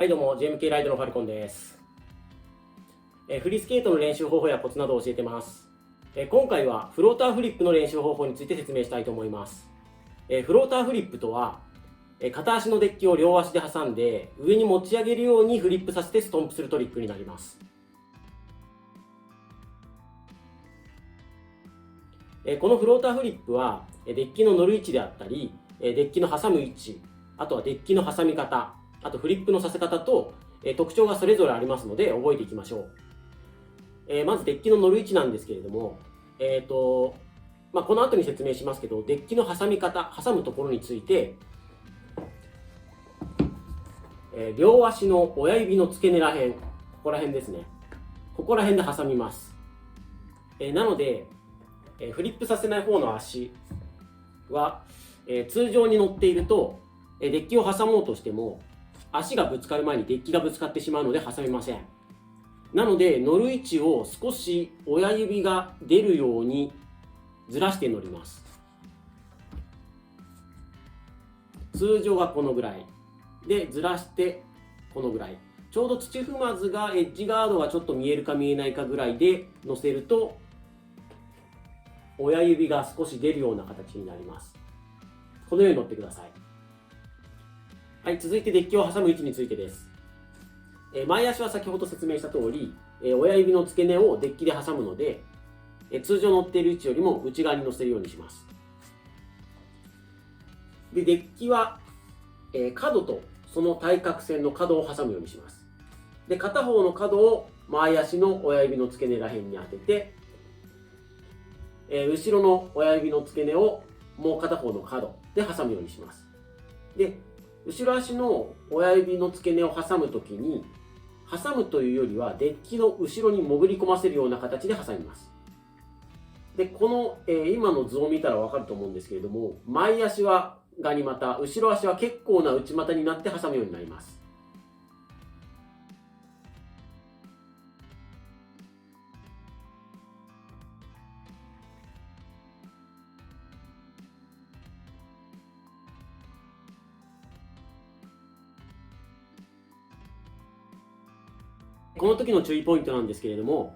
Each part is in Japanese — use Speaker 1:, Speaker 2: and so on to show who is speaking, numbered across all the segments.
Speaker 1: はいどうも JMK ライドのファルコンです。フリースケートの練習方法やコツなどを教えてます。今回はフローターフリップの練習方法について説明したいと思います。フローターフリップとは片足のデッキを両足で挟んで上に持ち上げるようにフリップさせてストンプするトリックになります。このフローターフリップはデッキの乗る位置であったりデッキの挟む位置、あとはデッキの挟み方、あとフリップのさせ方と特徴がそれぞれありますので覚えていきましょう。まずデッキの乗る位置なんですけれども、この後に説明しますけど、デッキの挟み方、挟むところについて、両足の親指の付け根らへん、ここら辺ですね、ここら辺で挟みます。なのでフリップさせない方の足は通常に乗っているとデッキを挟もうとしても足がぶつかる前にデッキがぶつかってしまうので挟みません。なので乗る位置を少し親指が出るようにずらして乗ります。通常がこのぐらいで、ずらしてこのぐらい、ちょうど土踏まずがエッジガードがちょっと見えるか見えないかぐらいで乗せると親指が少し出るような形になります。このように乗ってください。はい、続いてデッキを挟む位置についてです。前足は先ほど説明した通り、親指の付け根をデッキで挟むので、通常乗っている位置よりも内側に乗せるようにします。で、デッキは、角とその対角線の角を挟むようにします。で、片方の角を前足の親指の付け根ら辺に当てて、後ろの親指の付け根をもう片方の角で挟むようにします。で、後ろ足の親指の付け根を挟むときに、挟むというよりはデッキの後ろに潜り込ませるような形で挟みます。で、この、今の図を見たらわかると思うんですけれども、前足はガニ股、後ろ足は結構な内股になって挟むようになります。この時の注意ポイントなんですけれども、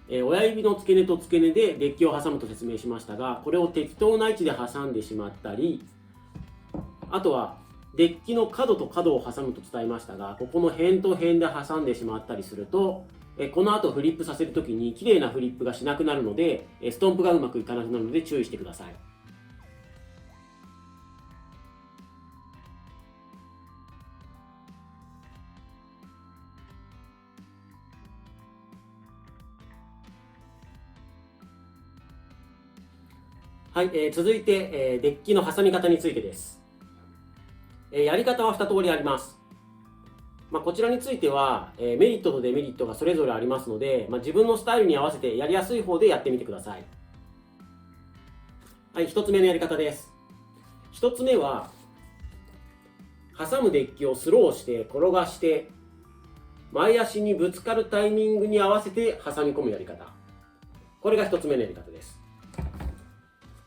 Speaker 1: 親指の付け根と付け根でデッキを挟むと説明しましたが、これを適当な位置で挟んでしまったり、あとはデッキの角と角を挟むと伝えましたが、ここの辺と辺で挟んでしまったりすると、この後フリップさせる時に綺麗なフリップがしなくなるので、ストンプがうまくいかなくなるので注意してください。はい、続いて、デッキの挟み方についてです。やり方は2通りあります。こちらについては、メリットとデメリットがそれぞれありますので、自分のスタイルに合わせてやりやすい方でやってみてください。はい、1つ目のやり方です。1つ目は、挟むデッキをスローして転がして、前足にぶつかるタイミングに合わせて挟み込むやり方。これが1つ目のやり方です。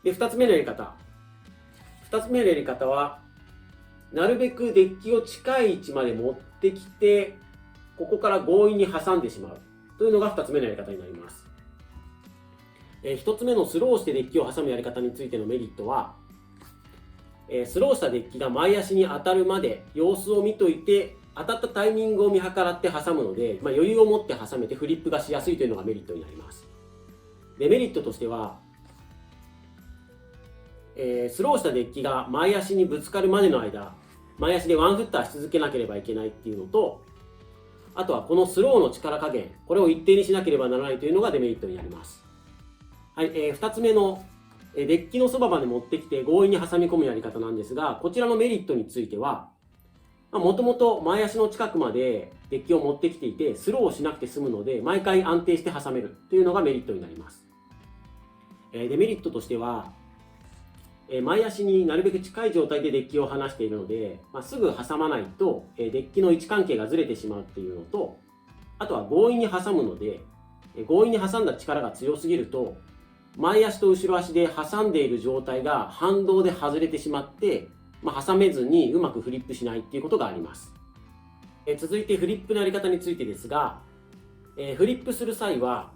Speaker 1: で、2つ目のやり方。2つ目のやり方は、なるべくデッキを近い位置まで持ってきて、ここから強引に挟んでしまうというのが2つ目のやり方になります。1つ目のスローしてデッキを挟むやり方についてのメリットは、スローしたデッキが前足に当たるまで様子を見といて、当たったタイミングを見計らって挟むので、余裕を持って挟めてフリップがしやすいというのがメリットになります。デメリットとしては、スローしたデッキが前足にぶつかるまでの間、前足でワンフッターし続けなければいけないっていうのと、あとはこのスローの力加減、これを一定にしなければならないというのがデメリットになります。はい、2つ目のデッキのそばまで持ってきて強引に挟み込むやり方なんですが、こちらのメリットについては、もともと前足の近くまでデッキを持ってきていて、スローをしなくて済むので、毎回安定して挟めるというのがメリットになります。デメリットとしては、前足になるべく近い状態でデッキを離しているので、すぐ挟まないとデッキの位置関係がずれてしまうっていうのと、あとは強引に挟むので、強引に挟んだ力が強すぎると、前足と後ろ足で挟んでいる状態が反動で外れてしまって、挟めずにうまくフリップしないっていうことがあります。続いてフリップのやり方についてですが、フリップする際は、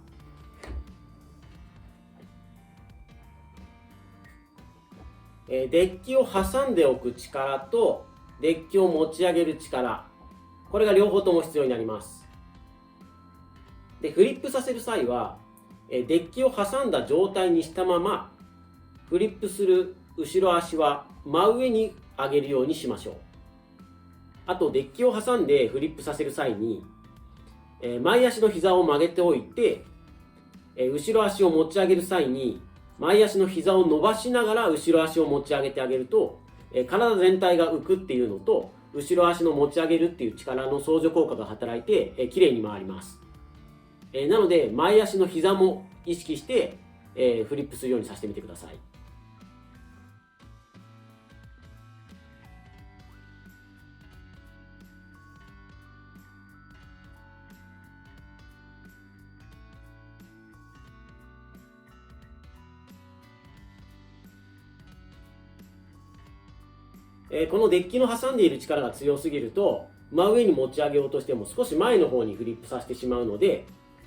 Speaker 1: デッキを挟んでおく力とデッキを持ち上げる力、これが両方とも必要になります。で、フリップさせる際は、デッキを挟んだ状態にしたままフリップする後ろ足は真上に上げるようにしましょう。あとデッキを挟んでフリップさせる際に、前足の膝を曲げておいて、後ろ足を持ち上げる際に前足の膝を伸ばしながら後ろ足を持ち上げてあげると、体全体が浮くっていうのと後ろ足の持ち上げるっていう力の相乗効果が働いて、きれいに回ります。なので前足の膝も意識して、フリップするようにさせてみてください。このデッキの挟んでいる力が強すぎると真上に持ち上げようとしても少し前の方にフリップさせてしまうので、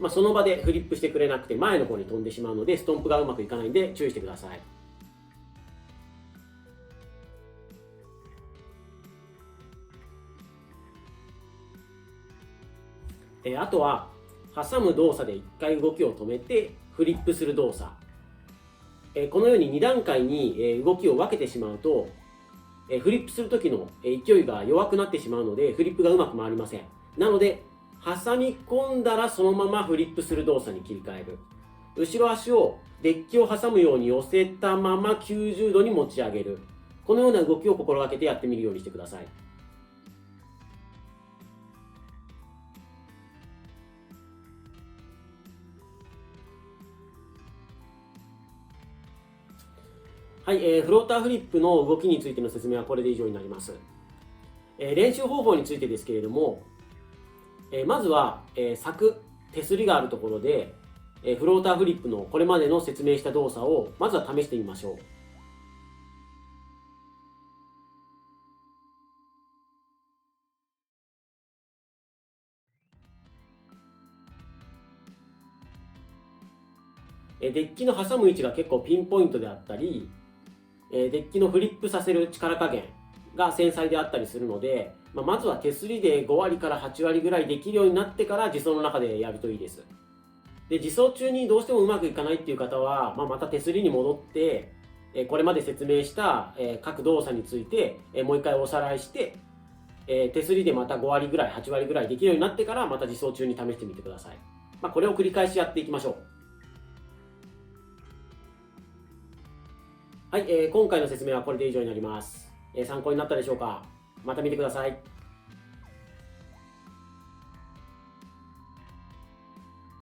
Speaker 1: その場でフリップしてくれなくて前の方に飛んでしまうのでストンプがうまくいかないんで注意してください。あとは挟む動作で1回動きを止めてフリップする動作、このように2段階に動きを分けてしまうとフリップする時の勢いが弱くなってしまうのでフリップがうまく回りません。なので挟み込んだらそのままフリップする動作に切り替える。後ろ足をデッキを挟むように寄せたまま90度に持ち上げる。このような動きを心がけてやってみるようにしてください。はい、フローターフリップの動きについての説明はこれで以上になります。練習方法についてですけれども、まずは、柵、手すりがあるところで、フローターフリップのこれまでの説明した動作をまずは試してみましょう。デッキの挟む位置が結構ピンポイントであったり、デッキのフリップさせる力加減が繊細であったりするので、まずは手すりで5割から8割ぐらいできるようになってから自走の中でやるといいです。で、自走中にどうしてもうまくいかないっていう方は、また手すりに戻って、これまで説明した各動作についてもう一回おさらいして、手すりでまた5割ぐらい、8割ぐらいできるようになってからまた自走中に試してみてください。これを繰り返しやっていきましょう。はい、今回の説明はこれで以上になります。参考になったでしょうか。また見てください。